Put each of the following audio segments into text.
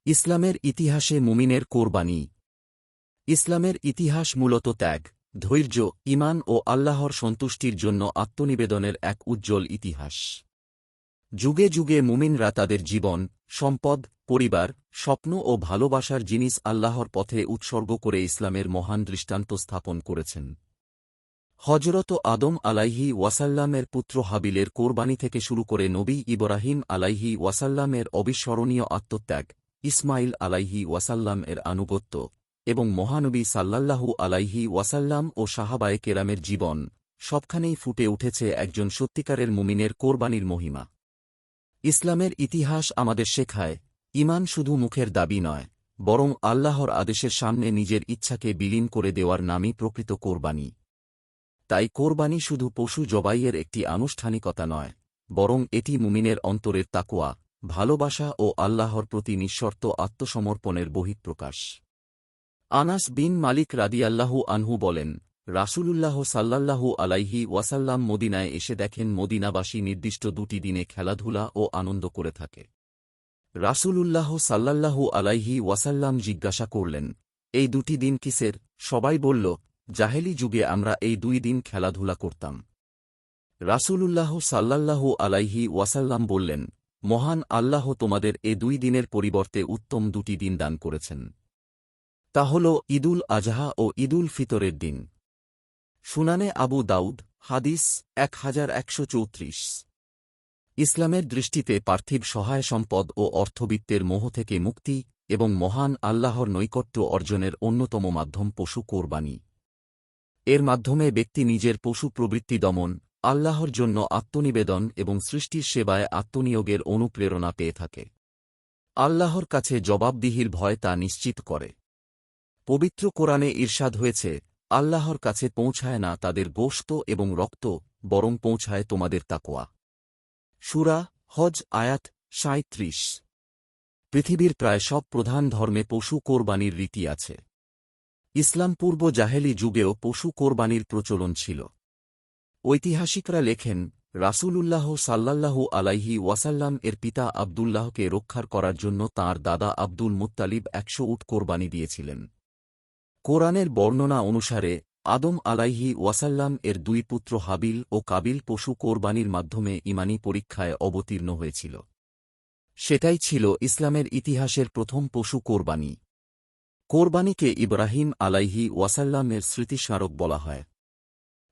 ইসলামের ইতিহাসে মুমিনের কোরবানি। ইসলামের ইতিহাস মূলত ত্যাগ, ধৈর্য, ঈমান ও আল্লাহর সন্তুষ্টির জন্য আত্মনিবেদনের এক উজ্জ্বল ইতিহাস। যুগে যুগে মুমিনরা তাদের জীবন, সম্পদ, পরিবার, স্বপ্ন ও ভালোবাসার জিনিস আল্লাহর পথে উৎসর্গ করে ইসলামের মহান দৃষ্টান্ত স্থাপন করেছেন। হজরত আদম আলাইহি ওয়াসাল্লামের পুত্র হাবিলের কোরবানি থেকে শুরু করে নবী ইব্রাহিম আলাইহি ওয়াসাল্লামের অবিস্মরণীয় আত্মত্যাগ, ইসমাইল আলাইহি ওয়াসাল্লাম এর আনুগত্য, এবং মহানবী সাল্লাল্লাহু আলাইহি ওয়াসাল্লাম ও সাহাবায়ে কেরামের জীবন, সবখানেই ফুটে উঠেছে একজন সত্যিকারের মুমিনের কোরবানির মহিমা। ইসলামের ইতিহাস আমাদের শেখায়, ঈমান শুধু মুখের দাবি নয়, বরং আল্লাহর আদেশের সামনে নিজের ইচ্ছাকে বিলীন করে দেওয়ার নামই প্রকৃত কোরবানি। তাই কোরবানি শুধু পশু জবাইয়ের একটি আনুষ্ঠানিকতা নয়, বরং এটি মুমিনের অন্তরের তাকওয়া, ভালোবাসা ও আল্লাহর প্রতি নিঃশর্ত আত্মসমর্পণের বহিঃপ্রকাশ। আনাস বিন মালিক রাদিয়াল্লাহু আনহু বলেন, রাসূলুল্লাহ সাল্লাল্লাহু আলাইহি ওয়াসাল্লাম মদিনায় এসে দেখেন মদিনাবাসী নির্দিষ্ট দুটি দিনে খেলাধুলা ও আনন্দ করে থাকে। রাসূলুল্লাহ সাল্লাল্লাহু আলাইহি ওয়াসাল্লাম জিজ্ঞাসা করলেন, এই দুটি দিন কিসের? সবাই বলল, জাহেলি যুগে আমরা এই দুই দিন খেলাধুলা করতাম। রাসূলুল্লাহ সাল্লাল্লাহু আলাইহি ওয়াসাল্লাম বললেন, মহান আল্লাহ তোমাদের এ দুই দিনের পরিবর্তে উত্তম দুটি দিন দান করেছেন। তা হল ঈদুল আজহা ও ঈদুল ফিতরের দিন। সুনানে আবু দাউদ, হাদিস 1134। ইসলামের দৃষ্টিতে পার্থিব সহায় সম্পদ ও অর্থবিত্তের মোহ থেকে মুক্তি এবং মহান আল্লাহর নৈকট্য অর্জনের অন্যতম মাধ্যম পশু কোরবানি। এর মাধ্যমে ব্যক্তি নিজের পশু প্রবৃত্তি দমন, আল্লাহর জন্য আত্মনিবেদন এবং সৃষ্টির সেবায় আত্মনিয়োগের অনুপ্রেরণা পেয়ে থাকে। আল্লাহর কাছে জবাবদিহির ভয় তা নিশ্চিত করে। পবিত্র কোরআনে ইরশাদ হয়েছে, আল্লাহর কাছে পৌঁছায় না তাদের গোশত এবং রক্ত, বরং পৌঁছায় তোমাদের তাকওয়া। সূরা হজ আয়াত ৩৭। পৃথিবীর প্রায় সব প্রধান ধর্মে পশু কোরবানির রীতি আছে। ইসলাম পূর্ব জাহেলি যুগেও পশু কোরবানির প্রচলন ছিল। ঐতিহাসিকরা লেখেন, রাসূলুল্লাহ সাল্লাল্লাহু আলাইহি ওয়াসাল্লাম এর পিতা আবদুল্লাহকে রক্ষার করার জন্য তাঁর দাদা আব্দুল মুত্তালিব ১০০ উট কোরবানি দিয়েছিলেন। কোরআনের বর্ণনা অনুসারে আদম আলাইহি ওয়াসাল্লাম এর দুই পুত্র হাবিল ও কাবিল পশু কোরবানির মাধ্যমে ঈমানী পরীক্ষায় অবতীর্ণ হয়েছিল। সেটাই ছিল ইসলামের ইতিহাসের প্রথম পশু কোরবানি। কোরবানিকে ইব্রাহিম আলাইহি ওয়াসাল্লামের স্মৃতিস্মারক বলা হয়।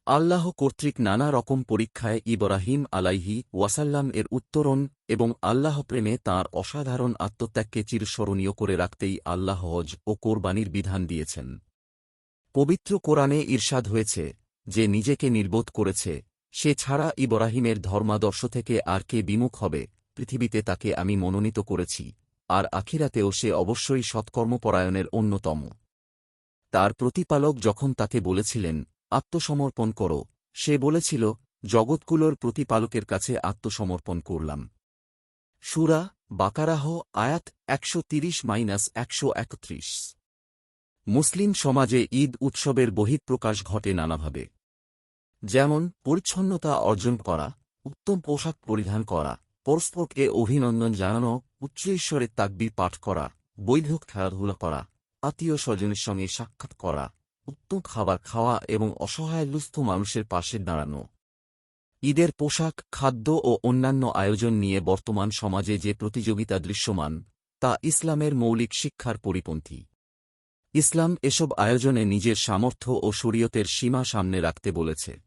আল্লাহ কর্তৃক নানা রকম পরীক্ষায় ইব্রাহিম আলাইহি ওয়াসাল্লাম এর উত্তরণ এবং আল্লাহ প্রেমে তাঁর অসাধারণ আত্মত্যাগকে চিরস্মরণীয় করে রাখতেই আল্লাহ হজ ও কোরবানির বিধান দিয়েছেন। পবিত্র কোরআনে ইরশাদ হয়েছে, যে নিজেকে নির্বোধ করেছে, সে ছাড়া ইব্রাহিমের ধর্মাদর্শ থেকে আর কে বিমুখ হবে, পৃথিবীতে তাকে আমি মনোনীত করেছি, আর আখিরাতেও সে অবশ্যই সৎকর্মপরায়ণের অন্যতম। তার প্রতিপালক যখন তাকে বলেছিলেন, আত্মসমর্পণ করো, সে বলেছিল, জগৎগুলোর প্রতিপালকের কাছে আত্মসমর্পণ করলাম। সূরা বাকারাহ আয়াত ১৩০-১৩১। মুসলিম সমাজে ঈদ উৎসবের বহিঃপ্রকাশ ঘটে নানাভাবে। যেমন পরিচ্ছন্নতা অর্জন করা, উত্তম পোশাক পরিধান করা, পরস্পরকে অভিনন্দন জানানো, উচ্চ ঈশ্বরের তাকবীর পাঠ করা, বৈধ খেলাধুলা করা, আত্মীয় স্বজনের সঙ্গে সাক্ষাৎ করা, উত্তম খাবার খাওয়া এবং অসহায় দুস্থ মানুষের পাশে দাঁড়ানো। ঈদের পোশাক, খাদ্য ও অন্যান্য আয়োজন নিয়ে বর্তমান সমাজে যে প্রতিযোগিতা দৃশ্যমান, তা ইসলামের মৌলিক শিক্ষার পরিপন্থী। ইসলাম এসব আয়োজনে নিজের সামর্থ্য ও শরীয়তের সীমা সামনে রাখতে বলেছে।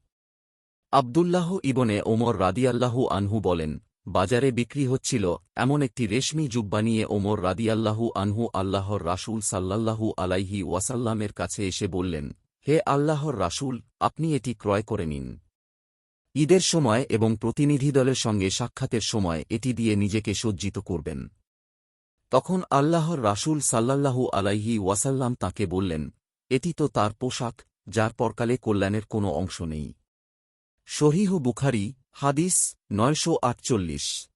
আবদুল্লাহ ইবনে ওমর রাদিয়াল্লাহু আনহু বলেন, বাজারে বিক্রি হচ্ছিল এমন একটি রেশমি জুব্বা নিয়ে ওমর রাদিয়াল্লাহু আনহু আল্লাহর রাসূল সাল্লাল্লাহু আলাইহি ওয়াসাল্লামের কাছে এসে বললেন, হে আল্লাহর রাসূল, আপনি এটি ক্রয় করে নিন। ঈদের সময় এবং প্রতিনিধিদলের সঙ্গে সাক্ষাতের সময় এটি দিয়ে নিজেকে সজ্জিত করবেন। তখন আল্লাহর রাসূল সাল্লাল্লাহু আলাইহি ওয়াসাল্লাম তাঁকে বললেন, এটি তো তার পোশাক, যার পরকালে কল্যাণের কোনো অংশ নেই। সহিহ বুখারী, হাদিস ৯৪৮।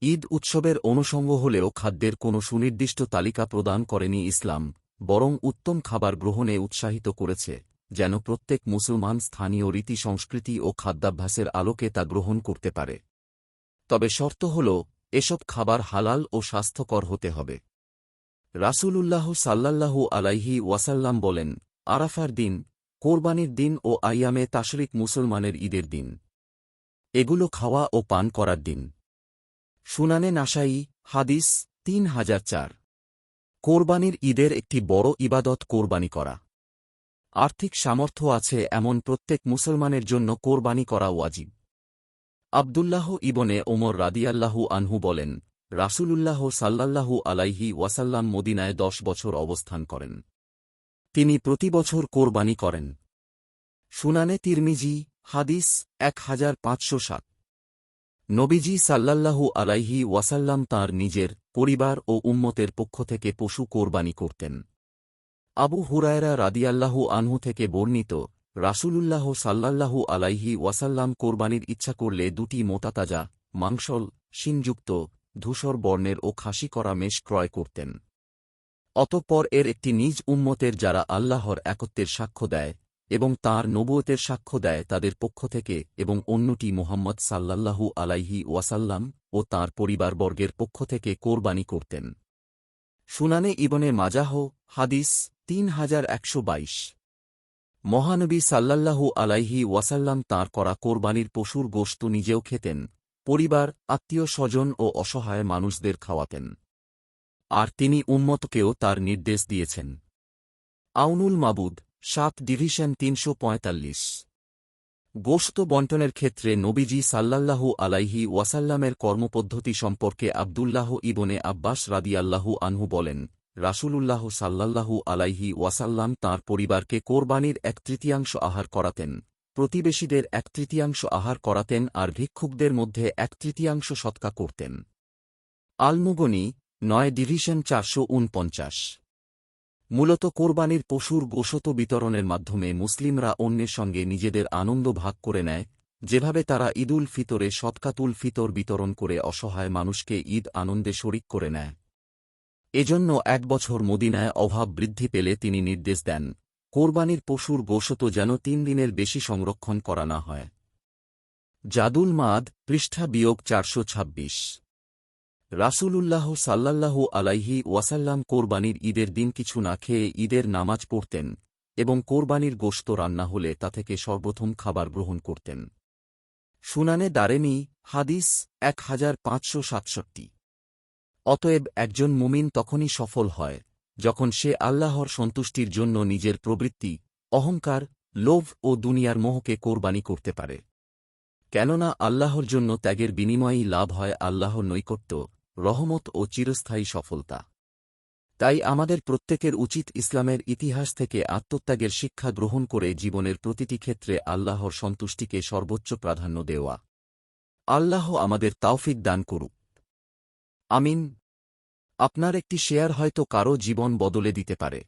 ঈদ উৎসবের অনুষঙ্গ হলেও খাদ্যের কোনো সুনির্দিষ্ট তালিকা প্রদান করেনি ইসলাম, বরং উত্তম খাবার গ্রহণে উৎসাহিত করেছে, যেন প্রত্যেক মুসলমান স্থানীয় রীতি সংস্কৃতি ও খাদ্যাভ্যাসের আলোকে তা গ্রহণ করতে পারে। তবে শর্ত হল, এসব খাবার হালাল ও স্বাস্থ্যকর হতে হবে। রাসূলুল্লাহ সাল্লাল্লাহু আলাইহি ওয়াসাল্লাম বলেন, আরাফার দিন, কোরবানির দিন ও আইয়ামে তাশরিক মুসলমানের ঈদের দিন। এগুলো খাওয়া ও পান করার দিন। সুনানে নাসাই, হাদিস ৩০০৪। কোরবানির ঈদের একটি বড় ইবাদত কোরবানি করা। আর্থিক সামর্থ্য আছে এমন প্রত্যেক মুসলমানের জন্য কোরবানি করা ওয়াজিব। আবদুল্লাহ ইবনে ওমর রাদিয়াল্লাহু আনহু বলেন, রাসূলুল্লাহ সাল্লাল্লাহু আলাইহি ওয়াসাল্লাম মদিনায় ১০ বছর অবস্থান করেন। তিনি প্রতি বছর কোরবানি করেন। সুনানে তিরমিজি, হাদিস ১৫০৭। নবীজি সাল্লাল্লাহু আলাইহি ওয়াসাল্লাম তাঁর নিজের, পরিবার ও উম্মতের পক্ষ থেকে পশু কোরবানি করতেন। আবু হুরায়রা রাদিয়াল্লাহু আনহু থেকে বর্ণিত, রাসূলুল্লাহ সাল্লাল্লাহু আলাইহি ওয়াসাল্লাম কোরবানির ইচ্ছা করলে দুটি মোটাতাজা, মাংসল, শিনযুক্ত, ধূসর বর্ণের ও খাসি করা মেষ ক্রয় করতেন। অতঃপর এর একটি নিজ উম্মতের যারা আল্লাহর একত্বের সাক্ষ্য দেয় এবং তাঁর নবুয়তের সাক্ষ্য দেয় তাদের পক্ষ থেকে এবং অন্যটি মুহাম্মদ সাল্লাল্লাহু আলাইহি ওয়াসাল্লাম ও তাঁর পরিবারবর্গের পক্ষ থেকে কোরবানি করতেন। সুনানে ইবনে মাজাহ, হাদিস ৩১২২। মহানবী সাল্লাল্লাহু আলাইহি ওয়াসাল্লাম তাঁর করা কোরবানির পশুর গোশত নিজেও খেতেন, পরিবার, আত্মীয় স্বজন ও অসহায় মানুষদের খাওয়াতেন। আর তিনি উম্মতকেও তার নির্দেশ দিয়েছেন। আউনুল মাবুদ, ৭ ডিভিশন ৩৪৫। গোশত বণ্টনের ক্ষেত্রে নবীজি সাল্লাল্লাহু আলাইহি ওয়াসাল্লামের কর্মপদ্ধতি সম্পর্কে আবদুল্লাহ ইবনে আব্বাস রাদিয়াল্লাহু আনহু বলেন, রাসূলুল্লাহ সাল্লাল্লাহু আলাইহি ওয়াসাল্লাম তাঁর পরিবারকে কোরবানির ১/৩ আহার করাতেন, প্রতিবেশীদের ১/৩ আহার করাতেন আর ভিক্ষুকদের মধ্যে ১/৩ সদকা করতেন। আল-মুগনি, ৯ ডিভিশন ৪৪৯। মূলত কোরবানির পশুর গোশত বিতরণের মাধ্যমে মুসলিমরা অন্যের সঙ্গে নিজেদের আনন্দ ভাগ করে নেয়, যেভাবে তারা ঈদুল ফিতরে সদকাতুল ফিতর বিতরণ করে অসহায় মানুষকে ঈদ আনন্দে শরিক করে নেয়। এজন্য ১ বছর মদিনায় অভাব বৃদ্ধি পেলে তিনি নির্দেশ দেন, কোরবানির পশুর গোশত যেন ৩ দিনের বেশি সংরক্ষণ করা না হয়। জাদুল মাদ, পৃষ্ঠা বিয়োগ ৪২৬। রাসূলুল্লাহ সাল্লাল্লাহু আলাইহি ওয়াসাল্লাম কোরবানির ঈদের দিন কিছু না খেয়ে ঈদের নামাজ পড়তেন এবং কোরবানির গোশত রান্না হলে তা থেকে সর্বপ্রথম খাবার গ্রহণ করতেন। সুনানে দারেমি, হাদিস ১৫৬৭। অতএব একজন মুমিন তখনই সফল হয় যখন সে আল্লাহর সন্তুষ্টির জন্য নিজের প্রবৃত্তি, অহংকার, লোভ ও দুনিয়ার মোহকে কোরবানি করতে পারে। কেননা আল্লাহর জন্য ত্যাগের বিনিময়েই লাভ হয় আল্লাহর নৈকট্য, রহমত ও চিরস্থায়ী সফলতা। তাই আমাদের প্রত্যেকের উচিত ইসলামের ইতিহাস থেকে আত্মত্যাগের শিক্ষা গ্রহণ করে জীবনের প্রতিটি ক্ষেত্রে আল্লাহর সন্তুষ্টিকে সর্বোচ্চ প্রাধান্য দেওয়া। আল্লাহ আমাদের তাওফিক দান করুক। আমিন। আপনার একটি শেয়ার হয়তো কারো জীবন বদলে দিতে পারে।